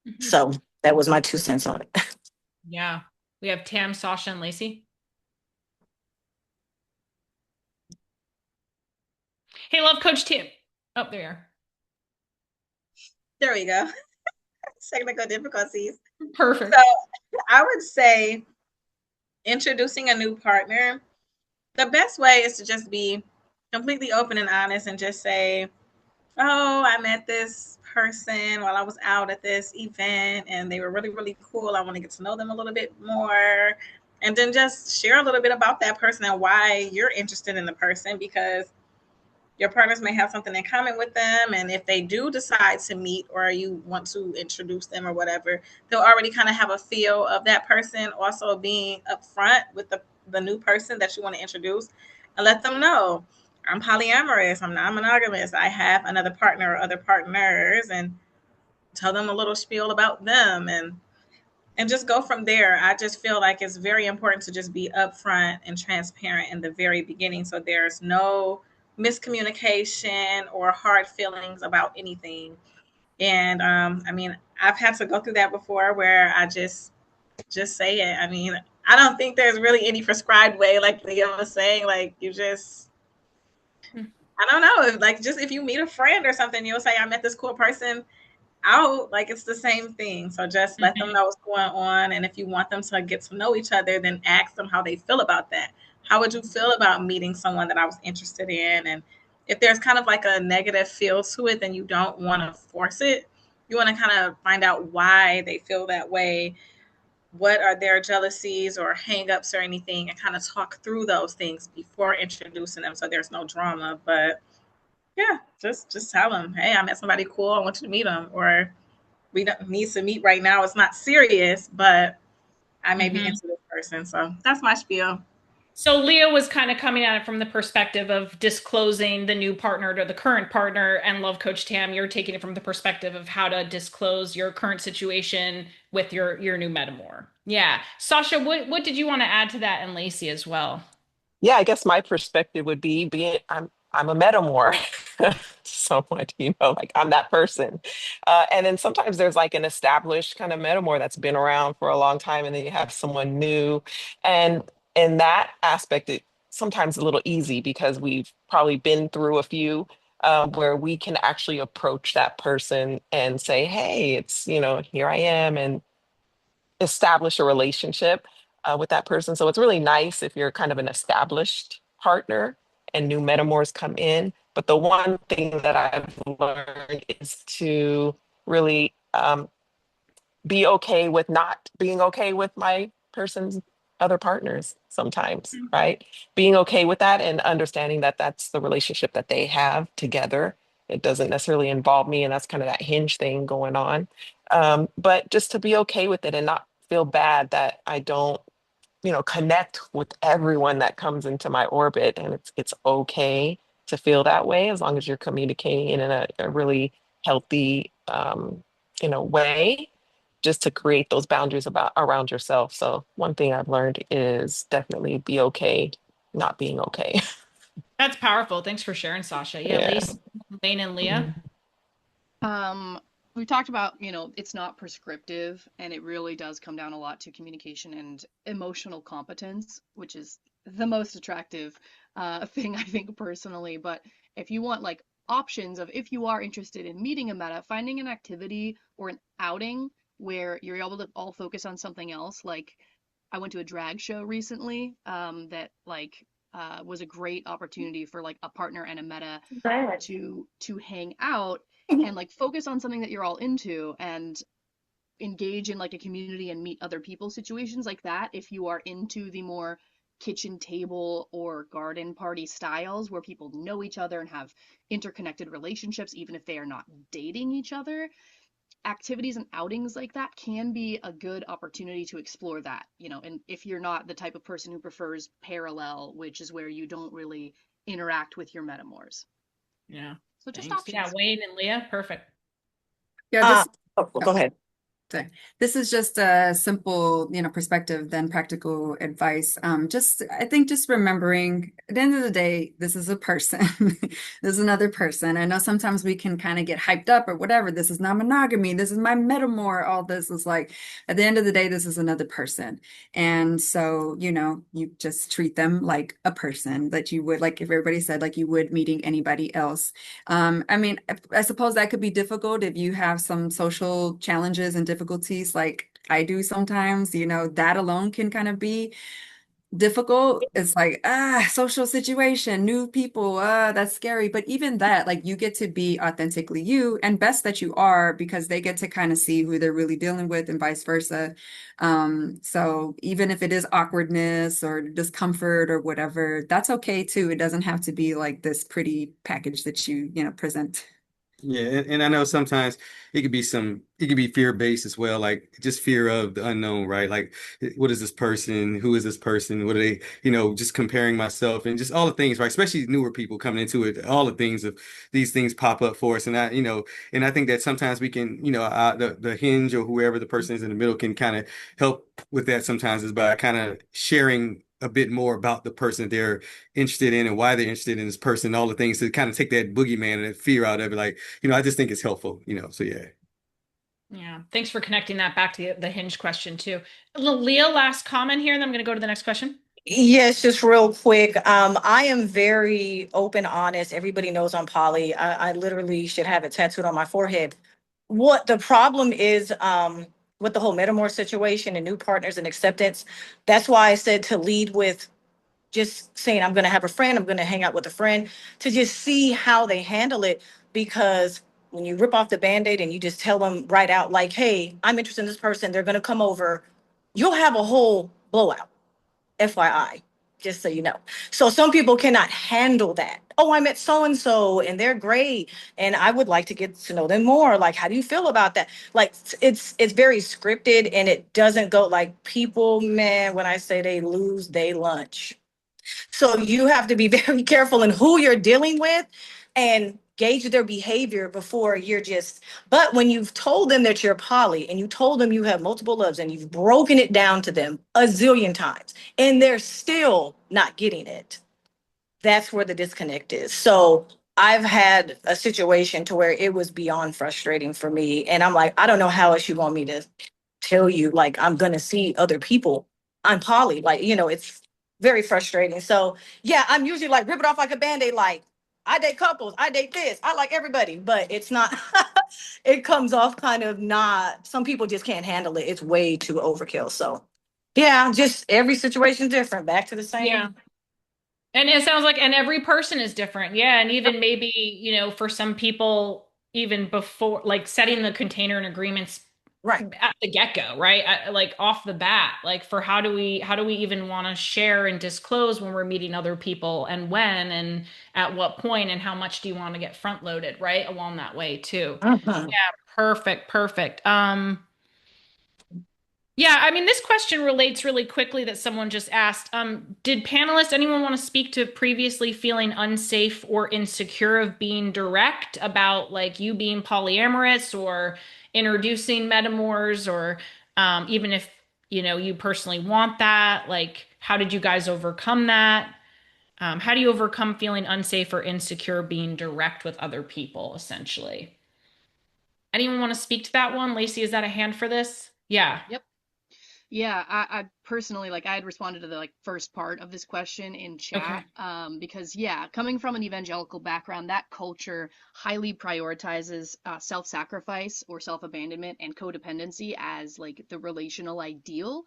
Mhm. So that was my 2 cents on it. Yeah. We have Tam, Sasha, and Lacey. Hey, Love Coach Tam. Oh, there you are. There we go. Technical difficulties. Perfect. So I would say introducing a new partner, the best way is to just be completely open and honest and just say, oh, I met this person while I was out at this event and they were really, really cool. I want to get to know them a little bit more. And then just share a little bit about that person and why you're interested in the person, because your partners may have something in common with them. And if they do decide to meet or you want to introduce them or whatever, they'll already kind of have a feel of that person. Also being upfront with the new person that you want to introduce and let them know, I'm polyamorous, I'm non-monogamous, I have another partner or other partners, and tell them a little spiel about them and just go from there. I just feel like it's very important to just be upfront and transparent in the very beginning so there's no miscommunication or hard feelings about anything. And I mean, I've had to go through that before where I just say it. I mean, I don't think there's really any prescribed way, like Leah was saying. Like you just, I don't know, like just if you meet a friend or something, you'll say, I met this cool person out, like it's the same thing. So just let them know what's going on. And if you want them to get to know each other, then ask them how they feel about that. How would you feel about meeting someone that I was interested in? And if there's kind of like a negative feel to it, then you don't want to force it. You want to kind of find out why they feel that way. What are their jealousies or hangups or anything, and kind of talk through those things before introducing them so there's no drama. But yeah, just tell them, hey, I met somebody cool. I want you to meet them, or we don't need to meet right now. It's not serious, but I may be into this person. So that's my spiel. So Leah was kind of coming at it from the perspective of disclosing the new partner to the current partner, and Love Coach Tam, you're taking it from the perspective of how to disclose your current situation with your new metamor. Yeah. Sasha, what did you want to add to that, and Lacey as well? Yeah, I guess my perspective would be being I'm a metamor somewhat, like I'm that person. And then sometimes there's like an established kind of metamor that's been around for a long time, and then you have someone new. And in that aspect, it sometimes a little easy because we've probably been through a few where we can actually approach that person and say, hey, it's, here I am, and establish a relationship with that person. So it's really nice if you're kind of an established partner and new metamors come in. But the one thing that I've learned is to really be okay with not being okay with my person's other partners sometimes, right? Being okay with that and understanding that that's the relationship that they have together. It doesn't necessarily involve me, and that's kind of that hinge thing going on. But just to be okay with it and not feel bad that I don't, connect with everyone that comes into my orbit, and it's okay to feel that way as long as you're communicating in a really healthy, way, just to create those boundaries about around yourself. So one thing I've learned is definitely be okay not being okay. That's powerful. Thanks for sharing, Sasha. Yeah, Yeah. Lacey, Wayne, and Leah. Um, we talked about, it's not prescriptive and it really does come down a lot to communication and emotional competence, which is the most attractive thing I think personally. But if you want like options of if you are interested in meeting a meta, finding an activity or an outing where you're able to all focus on something else. Like I went to a drag show recently that like was a great opportunity for like a partner and a meta to hang out and like focus on something that you're all into and engage in like a community and meet other people situations like that if you are into the more kitchen table or garden party styles where people know each other and have interconnected relationships even if they are not dating each other. Activities and outings like that can be a good opportunity to explore that, and if you're not the type of person who prefers parallel, which is where you don't really interact with your metamors. Yeah. So just Thanks. Yeah, options. Wayne and Leah. Perfect. Yeah, this Go ahead. Okay. This is just a simple, perspective than practical advice. I think just remembering at the end of the day, this is a person. This is another person. I know sometimes we can kind of get hyped up or whatever. This is non-monogamy. This is my metamor. All this is like, at the end of the day, this is another person. And so, you just treat them like a person that you would, like if everybody said, like you would meeting anybody else. I mean, I suppose that could be difficult if you have some social challenges and difficulties like I do sometimes, that alone can kind of be difficult. It's like, social situation, new people, that's scary. But even that, like you get to be authentically you and best that you are because they get to kind of see who they're really dealing with and vice versa. So even if it is awkwardness or discomfort or whatever, that's okay too. It doesn't have to be like this pretty package that you know, present. Yeah, and I know sometimes it could be fear-based as well, like just fear of the unknown, right? Like, what is this person? Who is this person? What are they, just comparing myself and just all the things, right? Especially newer people coming into it, all the things of these things pop up for us. And I think that sometimes we can, the hinge or whoever the person is in the middle can kind of help with that sometimes is by kind of sharing a bit more about the person they're interested in and why they're interested in this person, all the things to kind of take that boogeyman and that fear out of it. Like, I just think it's helpful, so yeah. Yeah. Thanks for connecting that back to the hinge question too. Leah, last comment here, and then I'm going to go to the next question. Yes, just real quick. I am very open, honest. Everybody knows I'm poly. I literally should have it tattooed on my forehead. What the problem is, with the whole metamor situation and new partners and acceptance, that's why I said to lead with just saying, I'm going to have a friend, I'm going to hang out with a friend to just see how they handle it. Because when you rip off the band-aid and you just tell them right out, like, hey, I'm interested in this person, they're going to come over, you'll have a whole blowout. FYI, just so you know. So some people cannot handle that. Oh, I met so and so and they're great and I would like to get to know them more. Like, how do you feel about that? Like, it's very scripted and it doesn't go like people, man, when I say they lose they lunch. So you have to be very careful in who you're dealing with and gauge their behavior before you're just, but when you've told them that you're poly and you told them you have multiple loves and you've broken it down to them a zillion times and they're still not getting it, that's where the disconnect is. So I've had a situation to where it was beyond frustrating for me. And I'm like, I don't know how else you want me to tell you, like, I'm gonna see other people. I'm poly, like, it's very frustrating. So yeah, I'm usually like rip it off like a band-aid, like I date couples, I date this, I like everybody, but it's not it comes off kind of not, some people just can't handle it. It's way too overkill. So yeah, just every situation different. Back to the same. Yeah. And it sounds like, and every person is different. Yeah. And even maybe, for some people, even before, like setting the container and agreements Right. at the get-go, right? Like off the bat, like for how do we even want to share and disclose when we're meeting other people and when and at what point and how much do you want to get front loaded, right? Along that way too. Mhm. Yeah, perfect, perfect. Yeah, I mean, this question relates really quickly that someone just asked. Did panelists, anyone want to speak to previously feeling unsafe or insecure of being direct about like you being polyamorous or introducing metamors or even if, you personally want that, like how did you guys overcome that? How do you overcome feeling unsafe or insecure being direct with other people, essentially? Anyone want to speak to that one? Lacey, is that a hand for this? Yeah. Yep. Yeah, I personally like I had responded to the like first part of this question in chat, Okay. because yeah, coming from an evangelical background, that culture highly prioritizes self-sacrifice or self-abandonment and codependency as like the relational ideal,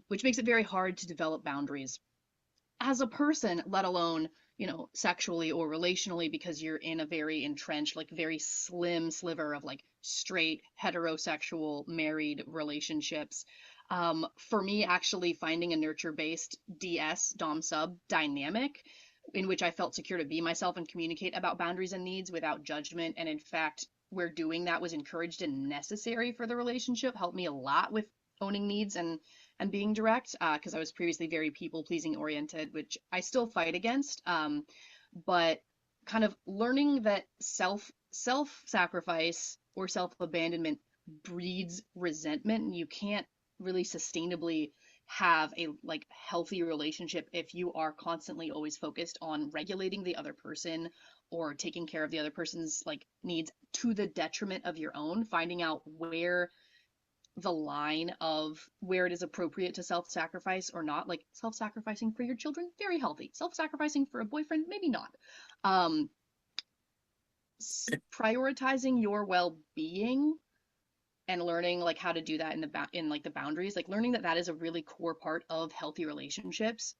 which makes it very hard to develop boundaries as a person, let alone, sexually or relationally, because you're in a very entrenched, like very slim sliver of like straight heterosexual married relationships. For me, actually finding a nurture based DS Dom sub dynamic in which I felt secure to be myself and communicate about boundaries and needs without judgment. And in fact, where doing that was encouraged and necessary for the relationship helped me a lot with owning needs and being direct, because I was previously very people pleasing oriented, which I still fight against. But kind of learning that self sacrifice or self abandonment breeds resentment, and you can't really sustainably have a like healthy relationship if you are constantly always focused on regulating the other person or taking care of the other person's like needs to the detriment of your own. Finding out where the line of where it is appropriate to self-sacrifice or not, like self-sacrificing for your children, very healthy. Self-sacrificing for a boyfriend, maybe not. um Prioritizing your well-being and learning like how to do that in in like the boundaries, like learning that that is a really core part of healthy relationships,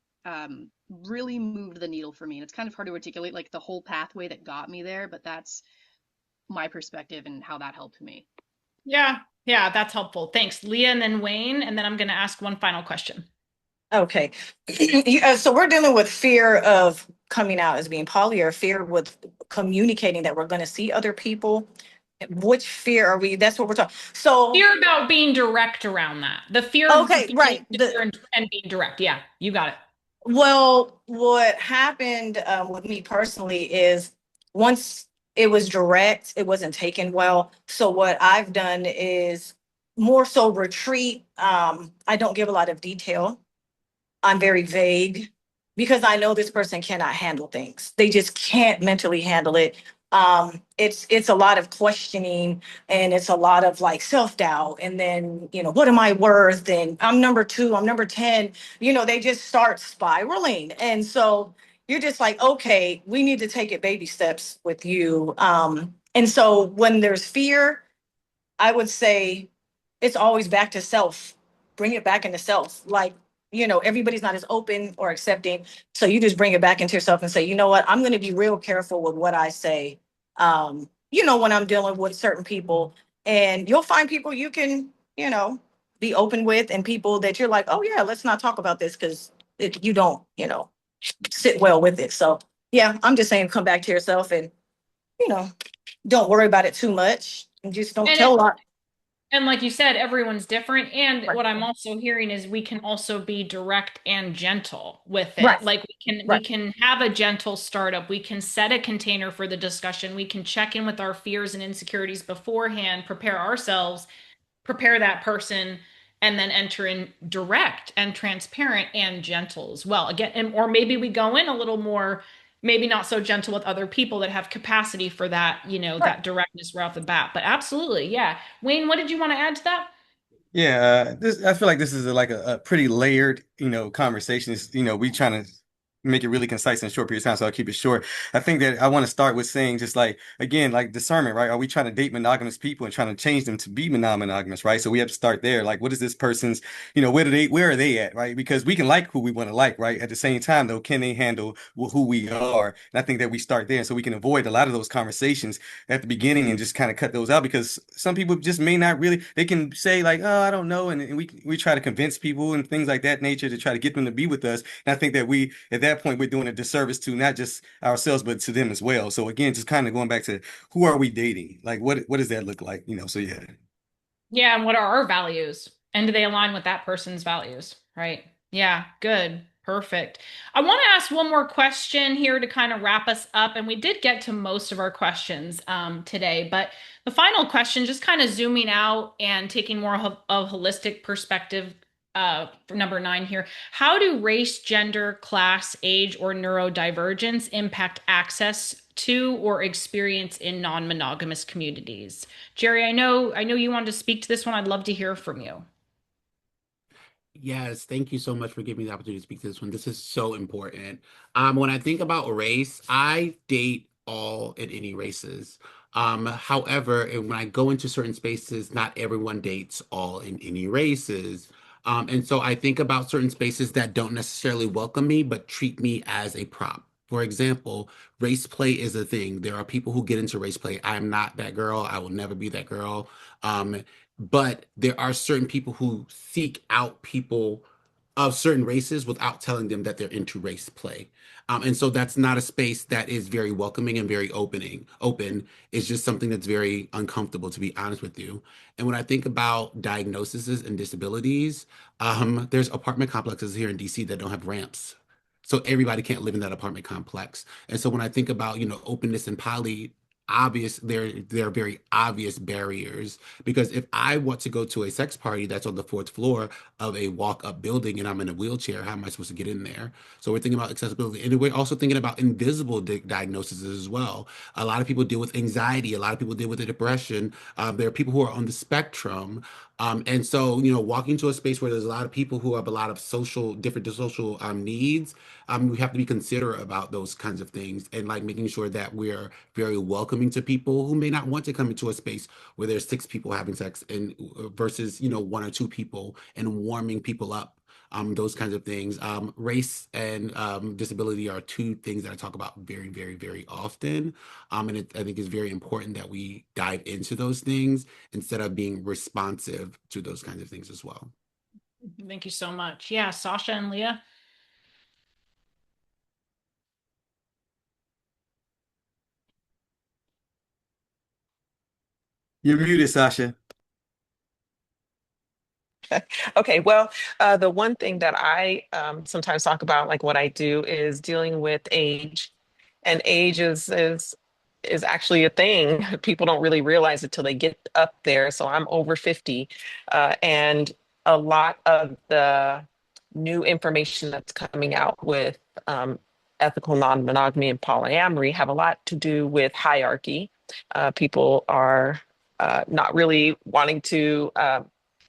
really moved the needle for me. And it's kind of hard to articulate like the whole pathway that got me there, but that's my perspective and how that helped me. Yeah, yeah, that's helpful. Thanks, Leah, and then Wayne, and then I'm going to ask one final question. Okay. So we're dealing with fear of coming out as being poly, or fear with communicating that we're going to see other people. Which fear are we? That's what we're talking. So, Fear about being direct around that. The fear of okay, being right. insecure and being direct. Yeah, you got it. Well, what happened with me personally is once it was direct, it wasn't taken well. So what I've done is more so retreat. I don't give a lot of detail. I'm very vague because I know this person cannot handle things. They just can't mentally handle it. It's a lot of questioning, and it's a lot of like self-doubt, and then, what am I worth? And I'm number two, I'm number 10. They just start spiraling. And so you're just like, okay, we need to take it baby steps with you. And so when there's fear, I would say it's always back to self. Bring it back into self. Like, everybody's not as open or accepting. So you just bring it back into yourself and say, you know what, I'm going to be real careful with what I say. When I'm dealing with certain people, and you'll find people you can, be open with, and people that you're like, oh yeah, let's not talk about this because you don't, sit well with it. So yeah, I'm just saying, come back to yourself and, you know, don't worry about it too much, and just don't And tell a lot. And like you said, everyone's different. And Right. what I'm also hearing is we can also be direct and gentle with Right. it. Like we Right. can have a gentle startup. We can set a container for the discussion. We can check in with our fears and insecurities beforehand, prepare ourselves, prepare that person, and then enter in direct and transparent and gentle as well. Again, or maybe we go in a little more, maybe not so gentle with other people that have capacity for that, Right. that directness right off the bat. But absolutely, yeah. Wayne, what did you want to add to that? Yeah, this I feel like this is a pretty layered, conversation. It's, we trying to make it really concise in a short period of time, so I'll keep it short. I think that I want to start with saying just like again, like discernment, right? Are we trying to date monogamous people and trying to change them to be non-monogamous, right? So we have to start there. Like, what is this person's, where are they at, right? Because we can like who we want to like, right? At the same time, though, can they handle who we are? And I think that we start there, so we can avoid a lot of those conversations at the beginning and just kind of cut those out because some people just may not really, they can say like, oh, I don't know. And we try to convince people and things like that nature to try to get them to be with us. And I think that we, at that point, we're doing a disservice to not just ourselves, but to them as well. So again, just kind of going back to who are we dating? Like, what does that look like? So yeah. Yeah, and what are our values? And do they align with that person's values? Right. Yeah, good. Perfect. I want to ask one more question here to kind of wrap us up. And we did get to most of our questions today, but the final question, just kind of zooming out and taking more of a holistic perspective for number 9 here. How do race, gender, class, age, or neurodivergence impact access to or experience in non-monogamous communities? Jerry, I know you wanted to speak to this one. I'd love to hear from you. Yes, thank you so much for giving me the opportunity to speak to this one. This is so important. When I think about race, I date all and any races. However, when I go into certain spaces, not everyone dates all and any races. And so I think about certain spaces that don't necessarily welcome me, but treat me as a prop. For example, race play is a thing. There are people who get into race play. I am not that girl. I will never be that girl. But there are certain people who seek out people of certain races without telling them that they're into race play. And so that's not a space that is very welcoming and very open. It's just something that's very uncomfortable, to be honest with you. And when I think about diagnoses and disabilities, there's apartment complexes here in DC that don't have ramps. So everybody can't live in that apartment complex. And so when I think about, openness and poly, there are very obvious barriers because if I want to go to a sex party that's on the fourth floor of a walk-up building and I'm in a wheelchair, how am I supposed to get in there? So we're thinking about accessibility, and we're also thinking about invisible diagnoses as well. A lot of people deal with anxiety. A lot of people deal with depression. There are people who are on the spectrum, and so walking to a space where there's a lot of people who have a lot of different social needs. We have to be considerate about those kinds of things and like making sure that we're very welcoming welcoming to people who may not want to come into a space where there's six people having sex and versus, one or two people, and warming people up. Those kinds of things. Race and disability are two things that I talk about very, very, very often. I think it's very important that we dive into those things instead of being responsive to those kinds of things as well. Thank you so much. Yeah, Sasha and Leah. You're muted, Sasha. Okay, well, the one thing that I sometimes talk about, like what I do, is dealing with age, and age is actually a thing. People don't really realize it till they get up there. So I'm over 50, and a lot of the new information that's coming out with ethical non-monogamy and polyamory have a lot to do with hierarchy. People are not really wanting to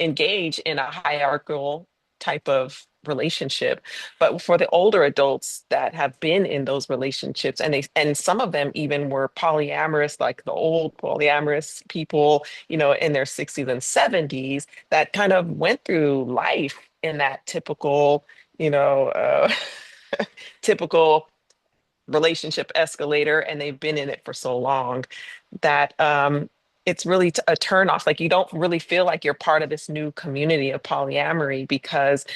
engage in a hierarchical type of relationship. But for the older adults that have been in those relationships, and some of them even were polyamorous, like the old polyamorous people, in their 60s and 70s, that kind of went through life in that typical, you know, typical relationship escalator, and they've been in it for so long that it's really a turn off. Like, you don't really feel like you're part of this new community of polyamory because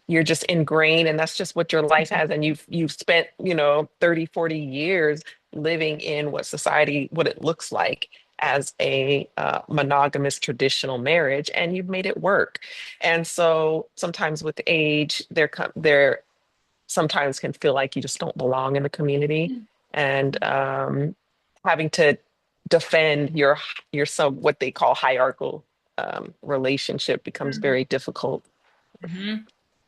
you're just ingrained, and that's just what your life has, and you've spent 30, 40 years living in what it looks like as a monogamous traditional marriage, and you've made it work. And so sometimes with age, there sometimes can feel like you just don't belong in the community, and having to defend your some what they call hierarchical relationship becomes very difficult. Hmm.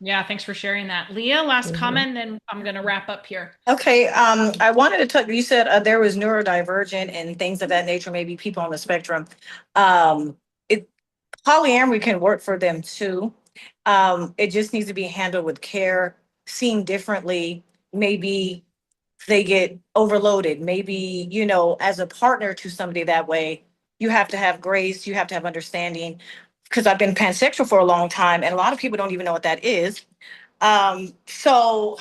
Yeah, thanks for sharing that. Leah, last Mhm. comment, then I'm going to wrap up here. Okay, I wanted to touch, you said there was neurodivergent and things of that nature, maybe people on the spectrum. It Polyamory can work for them too. It just needs to be handled with care, seen differently. Maybe they get overloaded. Maybe, as a partner to somebody that way, you have to have grace, you have to have understanding. Because I've been pansexual for a long time, and a lot of people don't even know what that is. So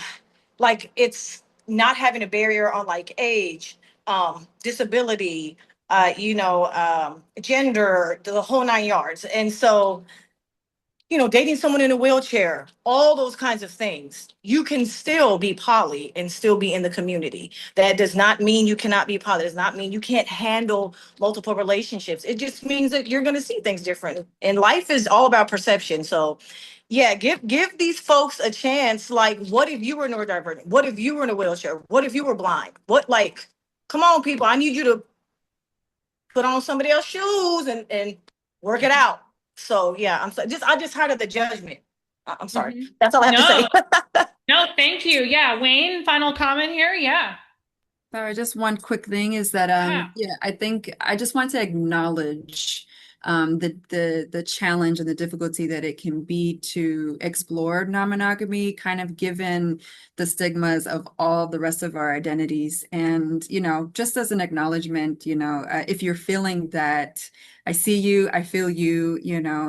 like it's not having a barrier on like age, disability, gender, the whole nine yards. And so dating someone in a wheelchair, all those kinds of things. You can still be poly and still be in the community. That does not mean you cannot be poly. It does not mean you can't handle multiple relationships. It just means that you're going to see things different. And life is all about perception. So, yeah, give these folks a chance. Like, what if you were neurodivergent? What if you were in a wheelchair? What if you were blind? Come on, people. I need you to put on somebody else's shoes and work it out. So yeah, I'm sorry. I just heard of the judgment. I'm sorry. Mhm. That's all I have to No, say. no, thank you. Yeah, Wayne, final comment here. Yeah. Sorry, just one quick thing is that Yeah. yeah, I think I just want to acknowledge the challenge and the difficulty that it can be to explore non-monogamy, kind of given the stigmas of all the rest of our identities. And just as an acknowledgement, if you're feeling that I see you, I feel you,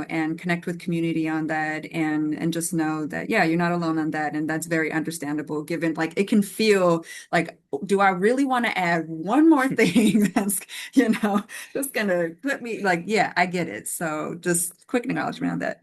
and connect with community on that, and just know that yeah, you're not alone on that, and that's very understandable. Given like it can feel like, do I really want to add one more thing that's, just gonna put me like, yeah, I get it. So just quick acknowledgement on that.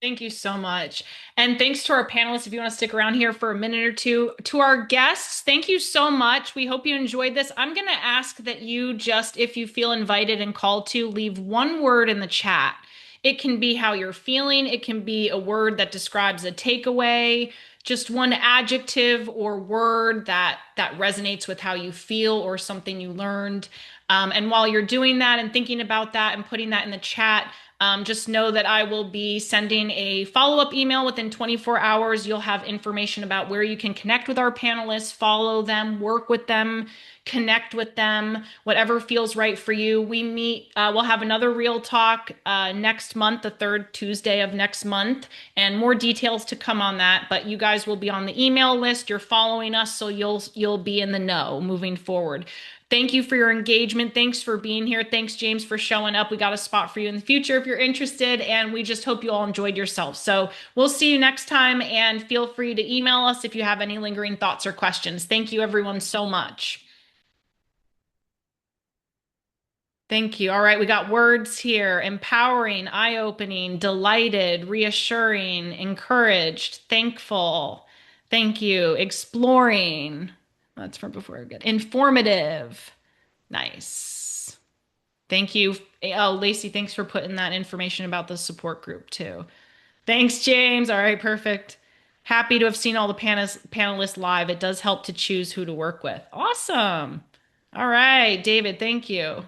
Thank you so much. And thanks to our panelists. If you want to stick around here for a minute or two, to our guests, thank you so much. We hope you enjoyed this. I'm going to ask that you just, if you feel invited and called to, leave one word in the chat. It can be how you're feeling, it can be a word that describes a takeaway, just one adjective or word that resonates with how you feel or something you learned. And while you're doing that and thinking about that and putting that in the chat, just know that I will be sending a follow-up email within 24 hours. You'll have information about where you can connect with our panelists, follow them, work with them, connect with them, whatever feels right for you. We'll have another Real Talk next month, the third Tuesday of next month, and more details to come on that. But you guys will be on the email list. You're following us, so you'll be in the know moving forward. Thank you for your engagement. Thanks for being here. Thanks, James, for showing up. We got a spot for you in the future if you're interested, and we just hope you all enjoyed yourself. So we'll see you next time, and feel free to email us if you have any lingering thoughts or questions. Thank you, everyone, so much. Thank you. All right, we got words here: empowering, eye-opening, delighted, reassuring, encouraged, thankful. Thank you. Exploring. That's from before. Good. Informative. Nice. Thank you. Oh, Lacey, thanks for putting that information about the support group too. Thanks, James. All right, perfect. Happy to have seen all the panelists live. It does help to choose who to work with. Awesome. All right, David, thank you.